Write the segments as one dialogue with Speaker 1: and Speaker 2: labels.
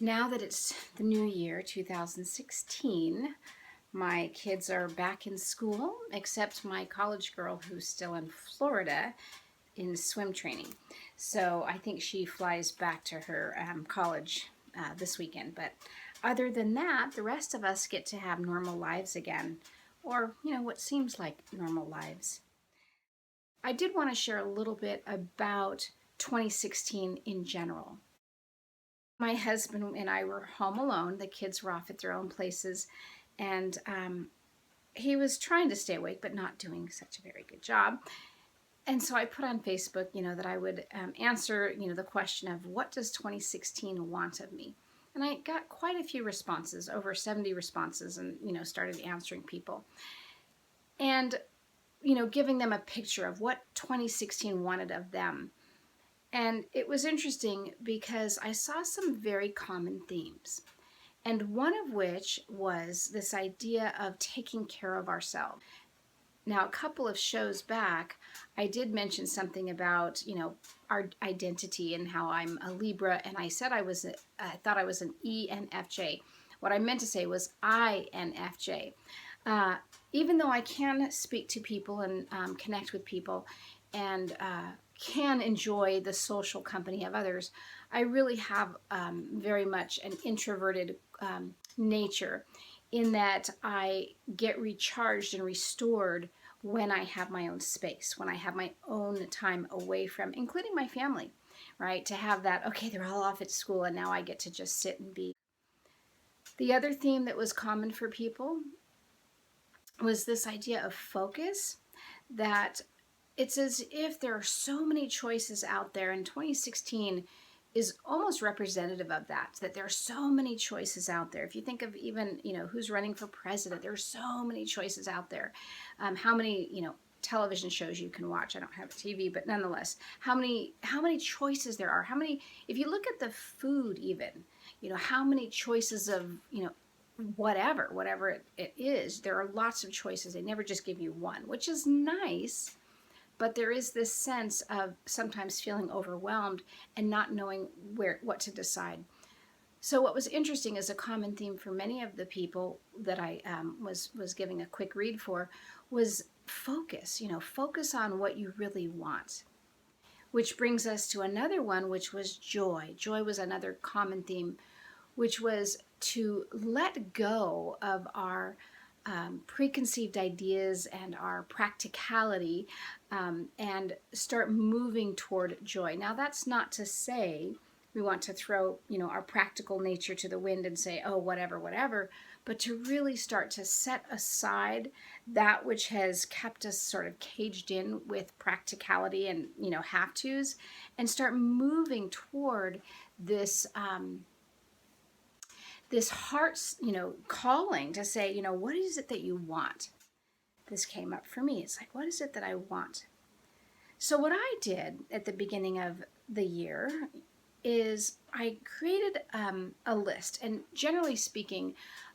Speaker 1: Now that it's the new year, 2016, my kids are back in school, except my college girl who's still in Florida in swim training. So I think she flies back to her college this weekend. But other than that, the rest of us get to have normal lives again, or, what seems like normal lives. I did want to share a little bit about 2016 in general. My husband and I were home alone. The kids were off at their own places, and he was trying to stay awake, but not doing such a very good job. And so I put on Facebook, that I would answer, the question of what does 2016 want of me? And I got quite a few responses, over 70 responses, and, started answering people. And, giving them a picture of what 2016 wanted of them. And it was interesting because I saw some very common themes. And one of which was this idea of taking care of ourselves. Now, a couple of shows back, I did mention something about, our identity and how I'm a Libra, and I said I thought I was an ENFJ. What I meant to say was INFJ. Even though I can speak to people and connect with people and can enjoy the social company of others, I really have very much an introverted nature, in that I get recharged and restored when I have my own space, when I have my own time away from, including my family, right? To have that, okay, they're all off at school and now I get to just sit and be. The other theme that was common for people was this idea of focus, that it's as if there are so many choices out there, and 2016 is almost representative of that there are so many choices out there. If you think of even, who's running for president, there are so many choices out there. How many, television shows you can watch. I don't have a TV, but nonetheless, how many choices there are. How many, if you look at the food even, how many choices of, whatever it is, there are lots of choices. They never just give you one, which is nice. But there is this sense of sometimes feeling overwhelmed and not knowing what to decide. So what was interesting is a common theme for many of the people that I was giving a quick read for was focus. Focus on what you really want. Which brings us to another one, which was joy. Joy was another common theme, which was to let go of our preconceived ideas and our practicality, and start moving toward joy. Now, that's not to say we want to throw, our practical nature to the wind and say, oh, whatever, but to really start to set aside that which has kept us sort of caged in with practicality and, have-tos, and start moving toward this this heart's, calling to say, what is it that you want? This came up for me. It's like, what is it that I want? So what I did at the beginning of the year is I created a list. And generally speaking,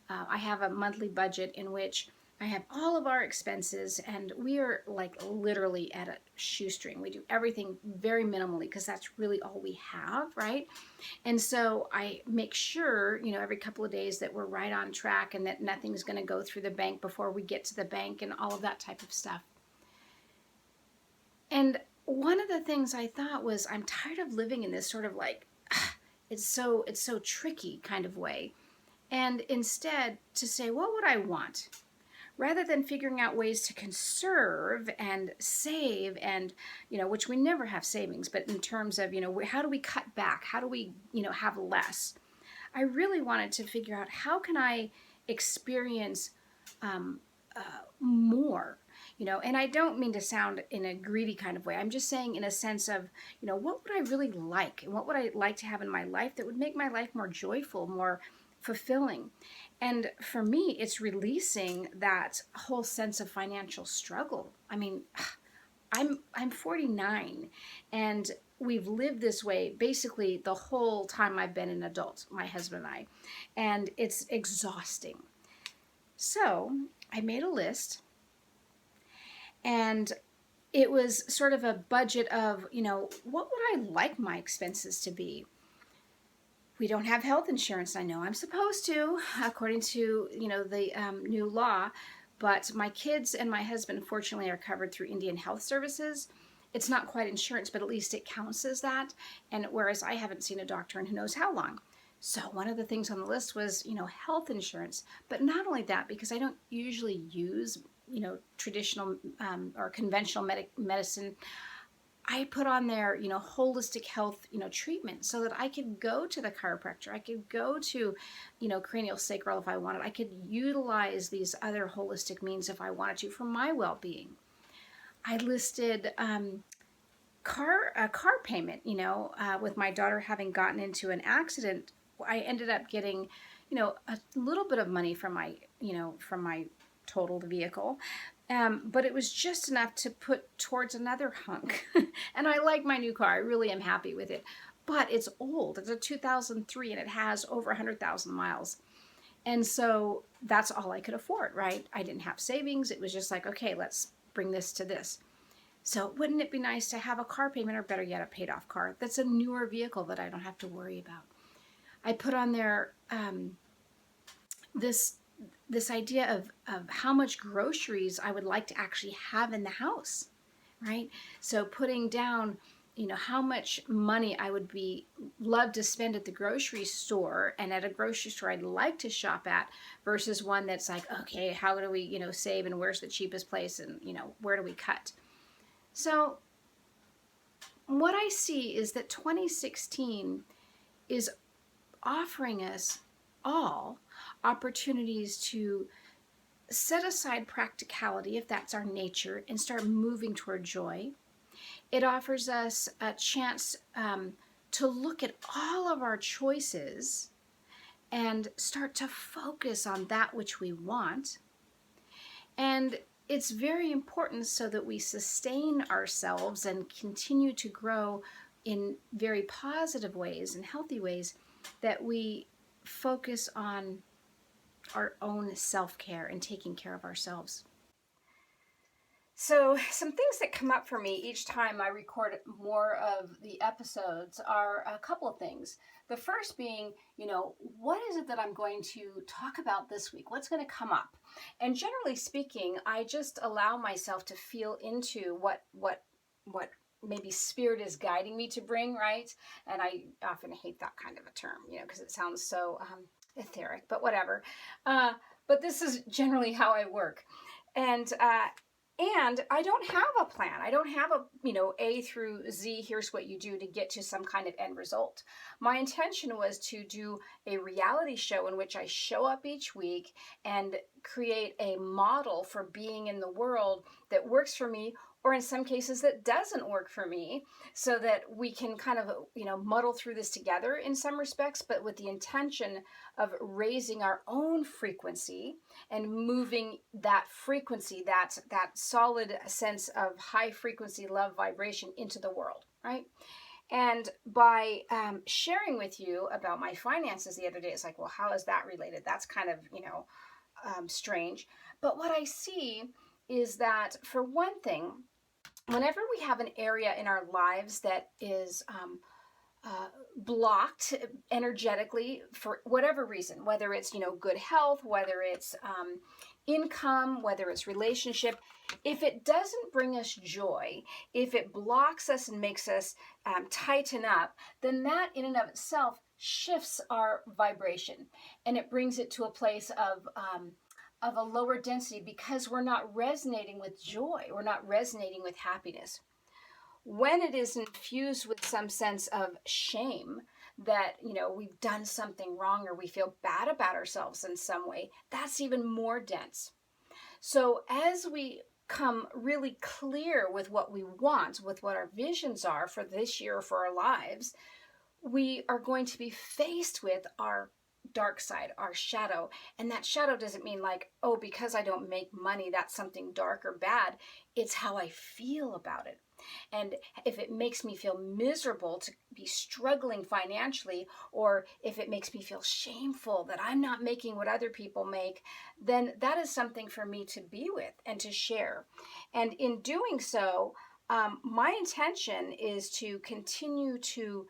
Speaker 1: I have a monthly budget in which I have all of our expenses, and we are like literally at a shoestring. We do everything very minimally because that's really all we have, right? And so I make sure, every couple of days that we're right on track and that nothing's going to go through the bank before we get to the bank and all of that type of stuff. And one of the things I thought was, I'm tired of living in this sort of like, it's so tricky kind of way. And instead to say, what would I want? Rather than figuring out ways to conserve and save and, which we never have savings, but in terms of, how do we cut back? How do we, have less? I really wanted to figure out, how can I experience more? And I don't mean to sound in a greedy kind of way. I'm just saying in a sense of, what would I really like? And what would I like to have in my life that would make my life more joyful, more fulfilling? And for me, it's releasing that whole sense of financial struggle. I mean, I'm 49, and we've lived this way basically the whole time I've been an adult, my husband and I, and it's exhausting. So I made a list, and it was sort of a budget of, what would I like my expenses to be? We don't have health insurance. I know I'm supposed to, according to, the new law, but my kids and my husband, fortunately, are covered through Indian Health Services. It's not quite insurance, but at least it counts as that. And whereas I haven't seen a doctor in who knows how long. So one of the things on the list was, health insurance. But not only that, because I don't usually use, traditional or conventional medicine, I put on there, holistic health, treatment, so that I could go to the chiropractor. I could go to, cranial sacral if I wanted. I could utilize these other holistic means if I wanted to for my well-being. I listed car payment, with my daughter having gotten into an accident. I ended up getting, a little bit of money from my totaled vehicle. But it was just enough to put towards another hunk. And I like my new car. I really am happy with it. But it's old. It's a 2003 and it has over 100,000 miles. And so that's all I could afford, right? I didn't have savings. It was just like, okay, let's bring this to this. So wouldn't it be nice to have a car payment, or better yet, a paid off car that's a newer vehicle that I don't have to worry about? I put on there this idea of how much groceries I would like to actually have in the house, right? So putting down, how much money I would love to spend at the grocery store, and at a grocery store I'd like to shop at, versus one that's like, okay, how do we, save, and where's the cheapest place, and, where do we cut? So what I see is that 2016 is offering us all opportunities to set aside practicality, if that's our nature, and start moving toward joy. It offers us a chance to look at all of our choices and start to focus on that which we want. And it's very important, so that we sustain ourselves and continue to grow in very positive ways and healthy ways, that we focus on our own self-care and taking care of ourselves. So some things that come up for me each time I record more of the episodes are a couple of things. The first being, what is it that I'm going to talk about this week? What's going to come up? And generally speaking, I just allow myself to feel into what maybe spirit is guiding me to bring, right? And I often hate that kind of a term, because it sounds so etheric, but whatever. But this is generally how I work. And I don't have a plan. I don't have A through Z, here's what you do to get to some kind of end result. My intention was to do a reality show in which I show up each week and create a model for being in the world that works for me, or in some cases that doesn't work for me, so that we can kind of, muddle through this together in some respects, but with the intention of raising our own frequency and moving that frequency, that solid sense of high frequency love vibration into the world, right? And by sharing with you about my finances the other day, it's like, well, how is that related? That's kind of, strange. But what I see is that, for one thing, whenever we have an area in our lives that is blocked energetically for whatever reason, whether it's, good health, whether it's income, whether it's relationship, if it doesn't bring us joy, if it blocks us and makes us tighten up, then that in and of itself shifts our vibration, and it brings it to a place of a lower density, because we're not resonating with joy. We're not resonating with happiness. When it is infused with some sense of shame that, we've done something wrong, or we feel bad about ourselves in some way, that's even more dense. So as we come really clear with what we want, with what our visions are for this year, for our lives, we are going to be faced with our dark side, our shadow. And that shadow doesn't mean like, oh, because I don't make money, that's something dark or bad. It's how I feel about it. And if it makes me feel miserable to be struggling financially, or if it makes me feel shameful that I'm not making what other people make, then that is something for me to be with and to share. And in doing so, my intention is to continue to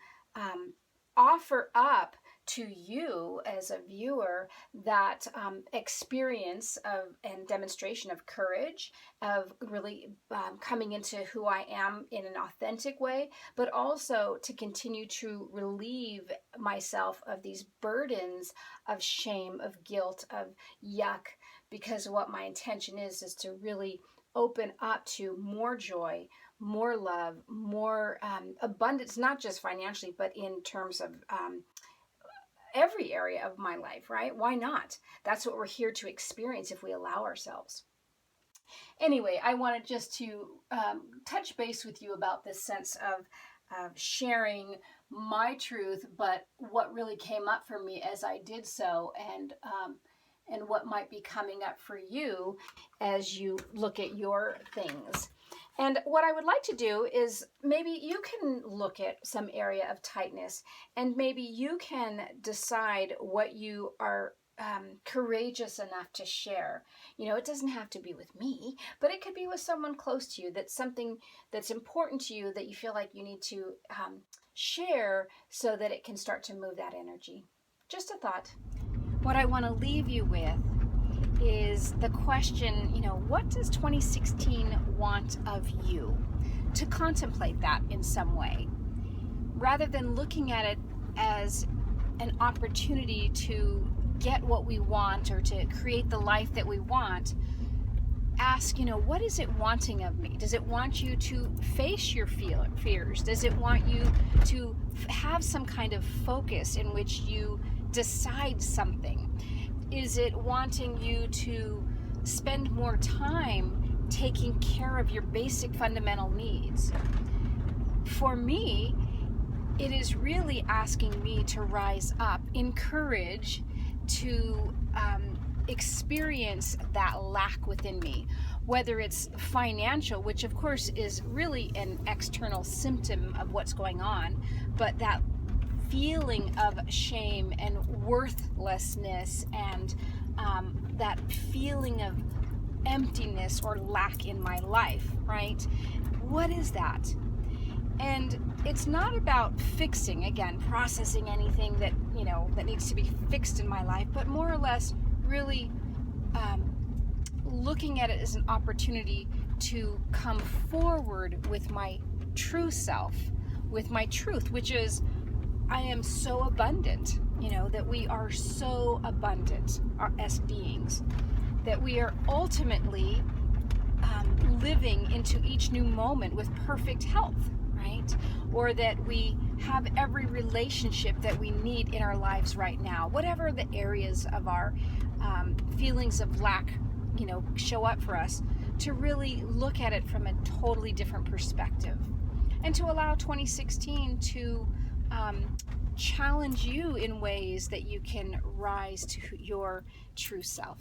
Speaker 1: offer up to you as a viewer that experience of and demonstration of courage, of really coming into who I am in an authentic way, but also to continue to relieve myself of these burdens of shame, of guilt, of yuck, because what my intention is to really open up to more joy, more love, more abundance, not just financially, but in terms of every area of my life, right? Why not? That's what we're here to experience if we allow ourselves. Anyway, I wanted just to touch base with you about this sense of sharing my truth, but what really came up for me as I did so, and what might be coming up for you as you look at your things. And what I would like to do is maybe you can look at some area of tightness, and maybe you can decide what you are courageous enough to share. You know, it doesn't have to be with me, but it could be with someone close to you. That's something that's important to you that you feel like you need to share so that it can start to move that energy. Just a thought. What I want to leave you with is the question, you know, what does 2016 want of you? To contemplate that in some way, rather than looking at it as an opportunity to get what we want or to create the life that we want. Ask, you know, what is it wanting of me? Does it want you to face your fears? Does it want you to have some kind of focus in which you decide something? Is it wanting you to spend more time taking care of your basic fundamental needs? For me, it is really asking me to rise up in courage to experience that lack within me, whether it's financial, which of course is really an external symptom of what's going on, but that feeling of shame and worthlessness and that feeling of emptiness or lack in my life, right? What is that? And it's not about fixing, again, processing anything that, you know, that needs to be fixed in my life, but more or less really looking at it as an opportunity to come forward with my true self, with my truth, which is I am so abundant, you know, that we are so abundant as beings, that we are ultimately living into each new moment with perfect health, right? Or that we have every relationship that we need in our lives right now, whatever the areas of our feelings of lack, you know, show up for us, to really look at it from a totally different perspective, and to allow 2016 to challenge you in ways that you can rise to your true self.